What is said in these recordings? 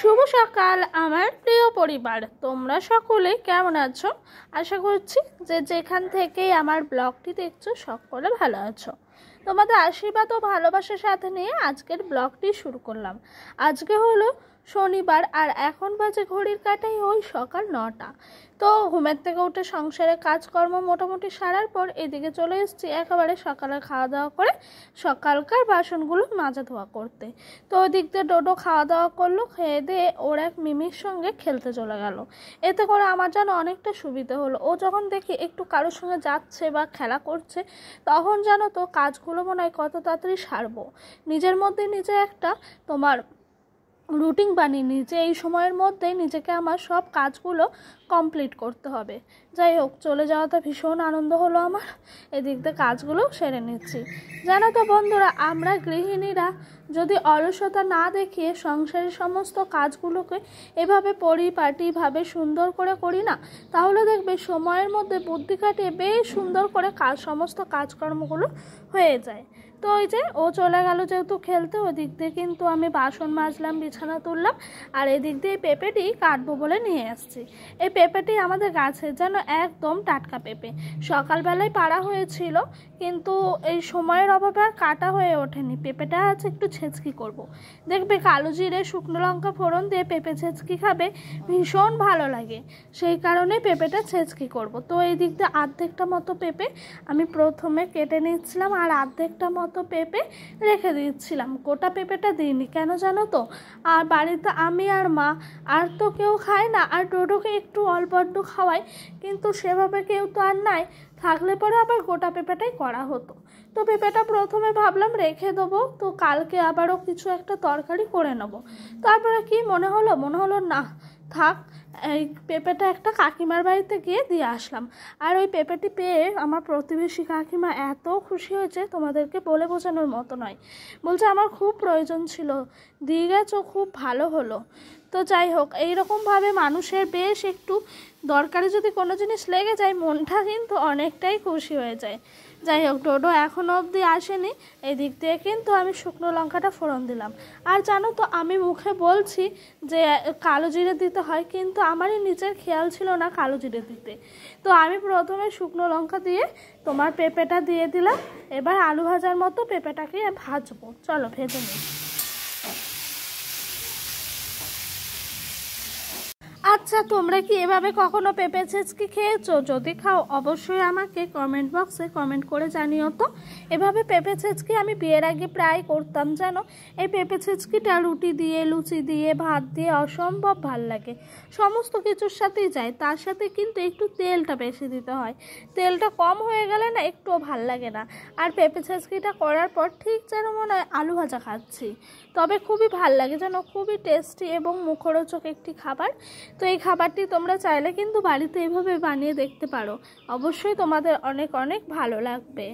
শুভ সকাল আমার প্রিয় পরিবার, তোমরা সকলে কেমন আছো? আশা করছি যে যেখান থেকেই আমার ব্লগটি দেখছো সকলে ভালো আছো। তোমাদের আশীর্বাদ ও ভালোবাসার সাথে নিয়ে আজকের ব্লগটি শুরু করলাম। আজকে হলো শনিবার আর এখন বাজে ঘড়ির কাঁটায় ওই সকাল 9টা। তো ঘুমের থেকে উঠে সংসারের কাজকর্ম মোটামুটি সারার পর এদিকে চলে এসেছি একেবারে সকালে খাওয়া দাওয়া করে সকালকার বাসনগুলো মাজা ধোয়া করতে। তো ওই দিক দিয়ে ডোডো খাওয়া দাওয়া করলো, খেয়ে দিয়ে ওর এক মিমির সঙ্গে খেলতে চলে গেল। এতে করে আমার যেন অনেকটা সুবিধা হলো। ও যখন দেখি একটু কারোর সঙ্গে যাচ্ছে বা খেলা করছে তখন যেন তো কাজগুলো মনে হয় কত তাড়াতাড়ি সারবো। নিজের মধ্যে নিজে একটা তোমার রুটিন বানিয়ে নিই যে এই সময়ের মধ্যে নিজেকে আমার সব কাজগুলো কমপ্লিট করতে হবে। যাই হোক, চলে যাওয়াতে ভীষণ আনন্দ হলো আমার। এদিক দিয়ে কাজগুলো সেরে নিচ্ছি। জানো তো বন্ধুরা, আমরা গৃহিণীরা যদি অলসতা না দেখিয়ে সংসারের সমস্ত কাজগুলোকে এভাবে পরিপাটিভাবে সুন্দর করে করি না, তাহলে দেখবে সময়ের মধ্যে বুদ্ধি কাটিয়ে বেশ সুন্দর করে সমস্ত কাজকর্মগুলো হয়ে যায়। তো ওই যে ও চলে গেল যেহেতু খেলতে, ওই দিক দিয়ে কিন্তু আমি বাসন মাজলাম, বিছানা তুললাম, আর এদিক দিয়ে পেঁপেটি কাটবো বলে নিয়ে আসছি। এই পেঁপেটি আমাদের গাছের যেন একদম টাটকা পেঁপে, সকালবেলায় পাড়া হয়েছিল, কিন্তু এই সময়ের অভাবে আর কাটা হয়ে ওঠেনি। পেঁপেটা আছে একটু ছেঁচকি করব। দেখবে কালো জিরে শুকনো লঙ্কা ফোড়ন দিয়ে পেঁপে ছেঁচকি খাবে ভীষণ ভালো লাগে, সেই কারণে পেঁপেটা ছেঁচকি করব। তো এই দিক দিয়ে অর্ধেকটা মতো পেঁপে আমি প্রথমে কেটে নিচ্ছিলাম আর অর্ধেকটা মতো পেঁপে রেখে দিচ্ছিলাম। গোটা পেঁপেটা দিইনি, কেন জানো তো, আর বাড়িতে আমি আর মা, আর তো কেউ খায় না, আর ডোডোকে একটু অল্প একটু খাওয়াই, কিন্তু সেভাবে কেউ তো আর নাই, থাকলে পরে আবার গোটা পেঁপেটাই করা হতো। তো পেঁপেটা প্রথমে ভাবলাম রেখে দেবো, তো কালকে আবারও কিছু একটা তরকারি করে নেবো। তারপরে কি মনে হলো না থাক, এই পেঁপেটা একটা কাকিমার বাড়িতে গিয়ে দিয়ে আসলাম। আর ওই পেঁপেটি পেয়ে আমার প্রতিবেশী কাকিমা এত খুশি হয়েছে, তোমাদেরকে বলে বোঝানোর মতো নয়। বলছে আমার খুব প্রয়োজন ছিল, দিয়ে গেছো, খুব ভালো হলো। তো যাই হোক, এইরকমভাবে মানুষের বেশ একটু দরকারে যদি কোনো জিনিস লেগে যায় মনটা কিন্তু অনেকটাই খুশি হয়ে যায়। যাই হোক, ডোডো এখনও অবধি আসেনি, এই দিক দিয়ে কিন্তু আমি শুকনো লঙ্কাটা ফোড়ন দিলাম। আর জানো তো, আমি মুখে বলছি যে কালো জিরে দিতে হয়, কিন্তু আমারই নিজের খেয়াল ছিল না কালো জিরে দিতে। তো আমি প্রথমে শুকনো লঙ্কা দিয়ে তোমার পেঁপেটা দিয়ে দিলাম। এবার আলু ভাজার মতো পেঁপেটাকে ভাজবো, চলো ভেজে নিই। আচ্ছা, তোমরা কি এভাবে কখনো পেঁপে ছেঁচকি খেয়েছো? যদি খাও অবশ্যই আমাকে কমেন্ট বক্সে কমেন্ট করে জানিও তো। এভাবে পেঁপে ছেঁচকি আমি বিয়ের আগে প্রায় করতাম জানো। এই পেঁপে ছেঁচকিটা রুটি দিয়ে, লুচি দিয়ে, ভাত দিয়ে অসম্ভব ভাল লাগে, সমস্ত কিছুর সাথেই যায়। তার সাথে কিন্তু একটু তেলটা বেশি দিতে হয়, তেলটা কম হয়ে গেলে না একটুও ভাল লাগে না। আর পেঁপে ছেঁচকিটা করার পর ঠিক যেন মনে হয় আলু ভাজা খাচ্ছি, তবে খুবই ভাল লাগে যেন, খুবই টেস্টি এবং মুখরোচক একটি খাবার। তো এই খাবারটি তোমরা চাইলে কিন্তু বাড়িতে এইভাবে বানিয়ে দেখতে পারো, অবশ্যই তোমাদের অনেক অনেক ভালো লাগবে।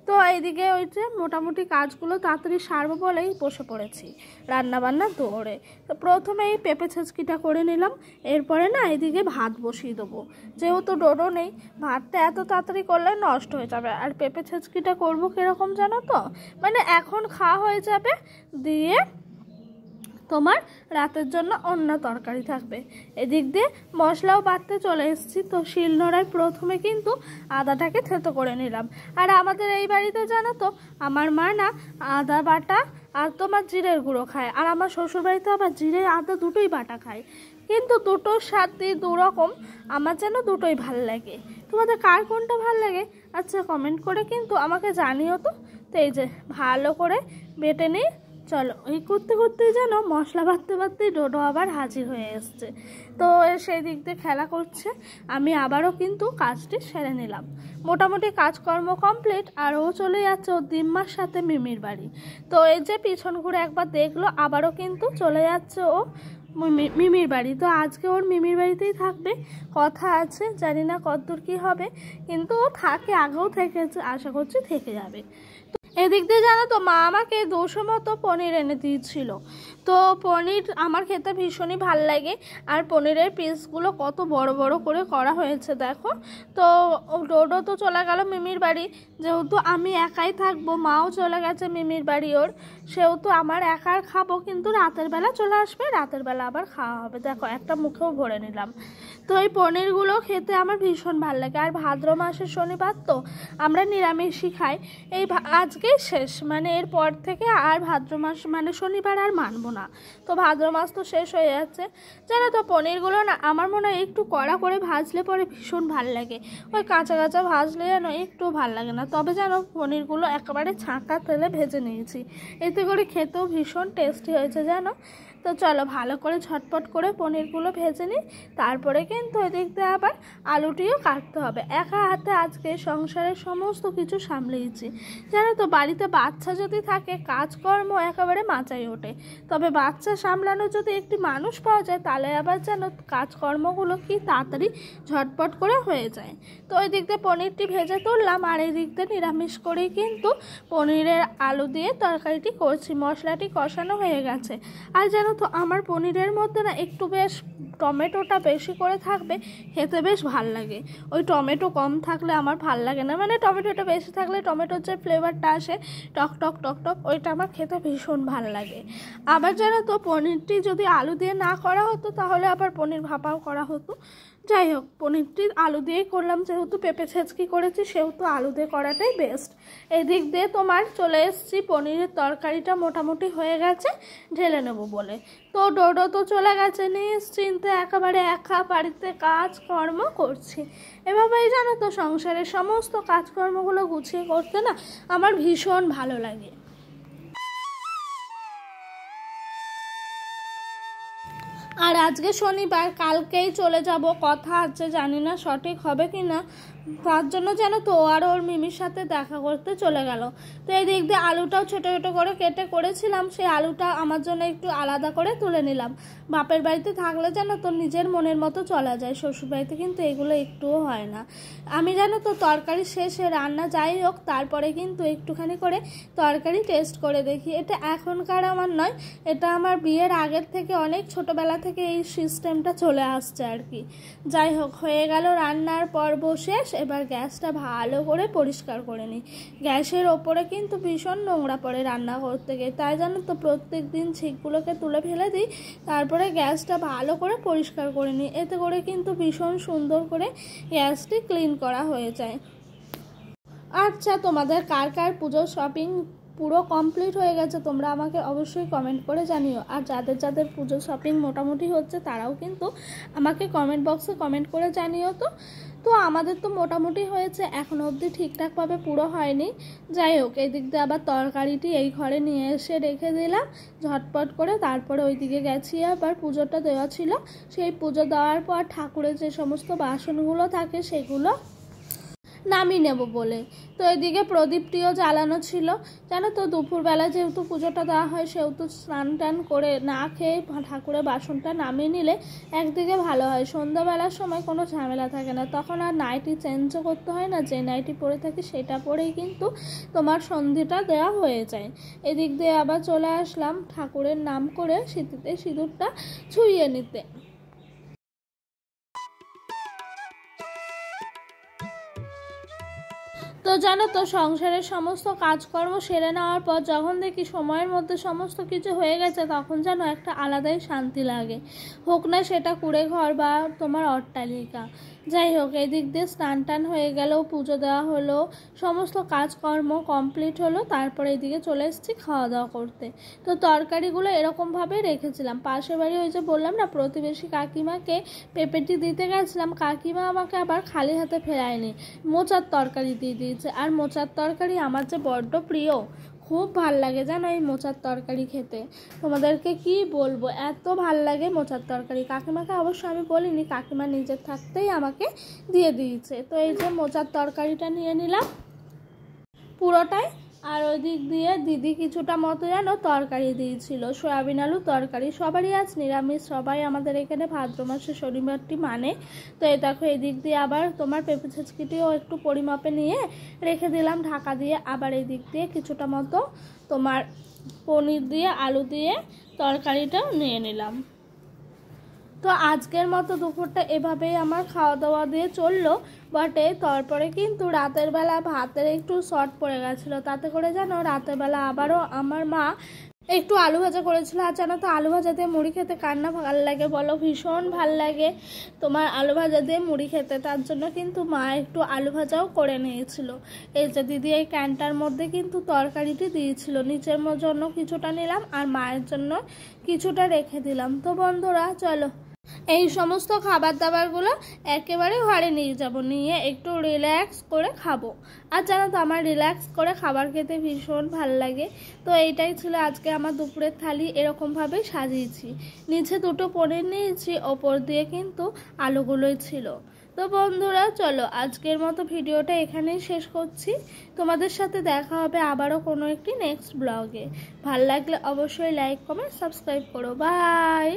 তো এইদিকে ওই যে মোটামুটি কাজগুলো তাড়াতাড়ি সারবো বলেই বসে পড়েছি রান্নাবান্না দৌড়ে। তো প্রথমে এই পেঁপে ছেঁচকিটা করে নিলাম, এরপরে না এদিকে ভাত বসিয়ে দেবো। যেহেতু ডোডো নেই, ভাতটা এত তাড়াতাড়ি করলে নষ্ট হয়ে যাবে। আর পেঁপে ছেঁচকিটা করবো কীরকম জানো তো, মানে এখন খাওয়া হয়ে যাবে, দিয়ে তোমার রাতের জন্য অন্য তরকারি থাকবে। এদিক দিয়ে মশলাও বাটতে চলে এসেছি। তো শিলনোড়ায় প্রথমে কিন্তু আদাটাকে থেতো করে নিলাম। আর আমাদের এই বাড়িতে জানো তো, আমার মা না আদা বাটা আর তোমার জিরের গুঁড়ো খায়, আর আমার শ্বশুরবাড়িতে আবার জিরে আদা দুটোই বাটা খায়, কিন্তু দুটোর স্বাদই দুরকম। আমার যেন দুটোই ভাল লাগে। তোমাদের কার কোনটা ভাল লাগে আচ্ছা কমেন্ট করে কিন্তু আমাকে জানিও তো। তো এই যে ভালো করে বেটে নিই। চলো, এই করতে করতেই যেন মশলা বাটতে বাটতেই ডোডো আবার হাজির হয়ে এসছে। তো সেই দিক দিয়ে খেলা করছে, আমি আবারও কিন্তু কাজটি সেরে নিলাম। মোটামুটি কাজকর্ম কমপ্লিট, আর ও চলে যাচ্ছে ওর দিম্মার সাথে মিমির বাড়ি। তো এই যে পিছন ঘুরে একবার দেখলো, আবারও কিন্তু চলে যাচ্ছে ও মিমির বাড়ি। তো আজকে ওর মিমির বাড়িতেই থাকবে, কথা আছে, জানি না কতদূর কী হবে, কিন্তু ও থাকে, আগেও থেকেছে, আশা করছি থেকে যাবে। এদিক দিয়ে জানো তো মা আমাকে 200 মতো পনির এনে দিয়েছিল। তো পনির আমার খেতে ভীষণই ভাল লাগে, আর পনিরের পিসগুলো কত বড় বড় করে করা হয়েছে দেখো। তো ডোডো তো চলে গেল মিমির বাড়ি, যেহেতু আমি একাই থাকবো, মাও চলে গেছে মিমির বাড়ি ওর, সেহেতু আমার একার খাবো, কিন্তু রাতের বেলা চলে আসবে, রাতের বেলা আবার খাওয়া হবে। দেখো একটা মুখেও ভরে নিলাম। তো এই পনিরগুলো খেতে আমার ভীষণ ভালো লাগে। আর ভাদ্র মাসের শনিবার তো আমরা নিরামিষই খাই। এই আজকেই শেষ, মানে এরপর থেকে আর ভাদ্র মাস মানে শনিবার আর মানবো না। তো ভাদ্র মাস তো শেষ হয়ে যাচ্ছে। জানো তো পনিরগুলো না আমার মনে হয় একটু কড়া করে ভাজলে পরে ভীষণ ভাল লাগে, ওই কাঁচা কাঁচা ভাজলে যেন একটু ভাল লাগে না। তবে যেন পনিরগুলো একেবারে ছাঁকা তেলে ভেজে নিয়েছি, এতে করে খেতেও ভীষণ টেস্টি হয়েছে জানো। তো চলো ভালো করে ঝটপট করে পনিরগুলো ভেজে নিই, তারপরে কিন্তু এদিক দিয়ে আবার আলুটিও কাটতে হবে। একা হাতে আজকে সংসারের সমস্ত কিছু সামলিয়েছি জানো তো। বাড়িতে বাচ্চা যদি থাকে কাজকর্ম একেবারে মাচায় ওঠে, তবে বাচ্চা সামলানো যদি একটি মানুষ পাওয়া যায় তাহলে আবার যেন কাজকর্মগুলো কি তাড়াতাড়ি ঝটপট করে হয়ে যায়। তো ওই দিক দিয়ে পনিরটি ভেজে তুললাম, আর এই দিক দিয়ে নিরামিষ করেই কিন্তু পনিরের আলু দিয়ে তরকারিটি করছি। মশলাটি কষানো হয়ে গেছে। আর যেন তো আমার পনিরের মধ্যে না একটু বেশ টমেটোটা বেশি করে থাকবে, খেতে বেশ ভাল লাগে। ওই টমেটো কম থাকলে আমার ভাল লাগে না, মানে টমেটোটা বেশি থাকলে টমেটোর যে ফ্লেভারটা আসে টক টক টক টক, ওইটা আমার খেতে ভীষণ ভাল লাগে। আবার জানো তো পনিরটি যদি আলু দিয়ে না করা হতো তাহলে আবার পনির ভাপাও করা হতো। যাই হোক পনিরটি আলু দিয়েই করলাম, যেহেতু পেঁপে ছেঁচকি করেছি সেহেতু আলু দিয়ে করাটাই বেস্ট। এদিক দিয়ে তোমার চলে এসেছি, পনিরের তরকারিটা মোটামুটি হয়ে গেছে, ঢেলে নেব বলে। তো ডোডো তো চলে গেছে নিশ্চিন্তে একেবারে একা বাড়িতে কাজকর্ম করছি। এভাবেই জানো তো সংসারের সমস্ত কাজকর্মগুলো গুছিয়ে করতে না আমার ভীষণ ভালো লাগে। আর আজকে শনিবার, কালকেই চলে যাব, কথা আছে, জানি না সঠিক হবে কি না। তার জন্য যেন তো আর ওর মিমির সাথে দেখা করতে চলে গেল। তো এই দিক দিয়ে আলুটাও ছোটো ছোটো করে কেটে করেছিলাম, সেই আলুটা আমার জন্য একটু আলাদা করে তুলে নিলাম। বাপের বাড়িতে থাকলে যেন তো নিজের মনের মতো চলা যায়, শ্বশুরবাড়িতে কিন্তু এগুলো একটুও হয় না। আমি জানো তো তরকারি শেষে রান্না যাই হোক তারপরে কিন্তু একটুখানি করে তরকারি টেস্ট করে দেখি। এটা এখনকার আমার নয়, এটা আমার বিয়ের আগের থেকে অনেক ছোটোবেলা থেকে এই সিস্টেমটা চলে আসছে আর কি। যাই হোক হয়ে গেল রান্নার পর্ব শেষ। এবার গ্যাসটা ভালো করে পরিষ্কার করে নিই। গ্যাসের ওপরে কিন্তু ভীষণ নোংরা পড়ে রান্না করতে গিয়ে, তাই জানো তো প্রত্যেক দিন ছিকগুলোকে তুলে ফেলে দিই, তারপরে গ্যাসটা ভালো করে পরিষ্কার করে নিই। এতে করে কিন্তু ভীষণ সুন্দর করে গ্যাসটি ক্লিন করা হয়ে যায়। আচ্ছা তোমাদের কার কার পুজোর শপিং পুরো কমপ্লিট হয়ে গেছে তোমরা আমাকে অবশ্যই কমেন্ট করে জানিও। আর যাদের যাদের পুজো শপিং মোটামুটি হচ্ছে তারাও কিন্তু আমাকে কমেন্ট বক্সে কমেন্ট করে জানিও। তো আমাদের তো মোটামুটি হয়েছে, এখনো অবধি ঠিকঠাকভাবে পুরো হয়নি। যাই হোক এদিক দিয়ে আবার তরকারিটি এই ঘরে নিয়ে এসে রেখে দিলাম ঝটপট করে। তারপরে ওইদিকে গেছি, আবার পুজোটা দেওয়া ছিল, সেই পুজো দেওয়ার পর ঠাকুরের যে সমস্ত বাসনগুলো থাকে সেগুলো নামিয়ে নেব বলে। তো এদিকে প্রদীপটিও জ্বালানো ছিল জানো তো। দুপুরবেলা যেহেতু পুজোটা দেওয়া হয় সেহেতু স্নান টান করে না খেয়ে ঠাকুরের বাসনটা নামিয়ে নিলে একদিকে ভালো হয়, সন্ধ্যাবেলার সময় কোনো ঝামেলা থাকে না, তখন আর নাইটি চেঞ্জও করতে হয় না, যে নাইটি পরে থাকি সেটা পরেই কিন্তু তোমার সন্ধিটা দেওয়া হয়ে যায়। এদিক দিয়ে আবার চলে আসলাম ঠাকুরের নাম করে সিঁথিতে সিঁদুরটা ছুঁয়ে নিতে। তো জানো তো সংসারের সমস্ত কাজকর্ম সেরে নেওয়ার পর যখন দেখি সময়ের মধ্যে সমস্ত কিছু হয়ে গেছে তখন যেন একটা আলাদাই শান্তি লাগে, হোক না সেটা কুঁড়ে ঘর বা তোমার অট্টালিকা। যাই হোক এদিক দিয়ে স্নান টান হয়ে গেল, পুজো দেওয়া হলো, সমস্ত কাজকর্ম কমপ্লিট হলো, তারপরে এদিকে চলে এসেছি খাওয়া দাওয়া করতে। তো তরকারিগুলো এরকমভাবেই রেখেছিলাম। পাশের বাড়ি ওই যে বললাম না প্রতিবেশী কাকিমাকে পেঁপেটি দিতে গেছিলাম, কাকিমা আমাকে আবার খালি হাতে ফেরায়নি, মোচার তরকারি দিয়ে দিয়েছে। আর মোচার তরকারি আমার যে বড্ড প্রিয়, খুব ভাল লাগে জানো এই মোচার তরকারি খেতে। তোমাদেরকে কি বলবো, এত ভাল লাগে মোচার তরকারি। কাকিমাকে অবশ্য আমি বলিনি, কাকিমা নিজের থাকতেই আমাকে দিয়ে দিয়েছে। তো এই যে মোচার তরকারিটা নিয়ে নিলাম পুরোটাই, আর ওই দিক দিয়ে দিদি কিছুটা মতো যেন তরকারি দিয়েছিল, সয়াবিন আলু তরকারি। সবারই আজ নিরামিষ, সবাই আমাদের এখানে ভাদ্র মাসে শনিবারটি মানে। তো এই দেখো এই দিক দিয়ে আবার তোমার পেঁপে ছেঁচকিটিও একটু পরিমাপে নিয়ে রেখে দিলাম ঢাকা দিয়ে। আবার এই দিক দিয়ে কিছুটা মতো তোমার পনির দিয়ে আলু দিয়ে তরকারিটাও নিয়ে নিলাম। তো আজকের মতো দুপুরটা এভাবেই আমার খাওয়া দাওয়া দিয়ে চললো বটে। তারপরে কিন্তু রাতের বেলা ভাতের একটু শর্ট পড়ে গেছিলো, তাতে করে জানো রাতের বেলা আবারও আমার মা একটু আলু ভাজা করেছিল। আর জানো তো আলু ভাজা দিয়ে মুড়ি খেতে কার না ভালো লাগে বলো, ভীষণ ভাল লাগে তোমার আলু ভাজা দিয়ে মুড়ি খেতে। তার জন্য কিন্তু মা একটু আলু ভাজাও করে নিয়েছিল। এই যে দিদি এই ক্যানটার মধ্যে কিন্তু তরকারিটি দিয়েছিল, নিচের জন্য কিছুটা নিলাম আর মায়ের জন্য কিছুটা রেখে দিলাম। তো বন্ধুরা চলো এই সমস্ত খাবার দাবারগুলো একেবারে ঘরে নিয়ে যাব, নিয়ে একটু রিল্যাক্স করে খাবো। আর জানো তো আমার রিল্যাক্স করে খাবার খেতে ভীষণ ভাল লাগে। তো এইটাই ছিল আজকে আমার দুপুরের থালি, এরকমভাবেই সাজিয়েছি। নিচে দুটো পনির নিয়েছি, ওপর দিয়ে কিন্তু আলুগুলোই ছিল। তো বন্ধুরা চলো আজকের মতো ভিডিওটা এখানেই শেষ করছি। তোমাদের সাথে দেখা হবে আবারও কোনো একটি নেক্সট ব্লগে। ভাল লাগলে অবশ্যই লাইক কমেন্ট সাবস্ক্রাইব করো। বাই।